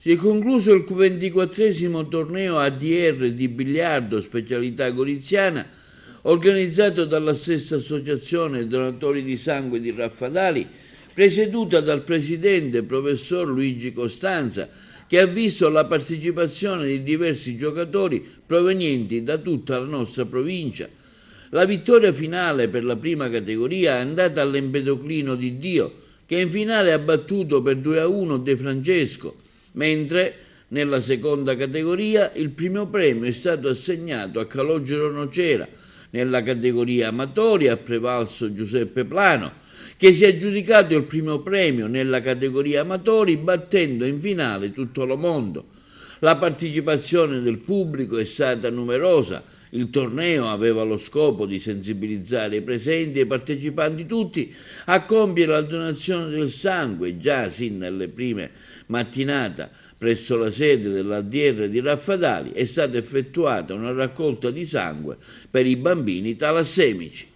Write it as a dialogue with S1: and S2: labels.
S1: Si è concluso il 24° torneo ADR di biliardo specialità goriziana organizzato dalla stessa associazione donatori di sangue di Raffadali, presieduta dal presidente professor Luigi Costanza, che ha visto la partecipazione di diversi giocatori provenienti da tutta la nostra provincia. La vittoria finale per la prima categoria è andata all'Empedoclino di Dio, che in finale ha battuto per 2-1 De Francesco, mentre nella seconda categoria il primo premio è stato assegnato a Calogero Nocera. Nella categoria amatori ha prevalso Giuseppe Plano, che si è aggiudicato il primo premio nella categoria amatori battendo in finale tutto lo mondo. La partecipazione del pubblico è stata numerosa. Il torneo aveva lo scopo di sensibilizzare i presenti e i partecipanti tutti a compiere la donazione del sangue già sin nelle prime mattinate. Presso la sede dell'ADR di Raffadali è stata effettuata una raccolta di sangue per i bambini talassemici.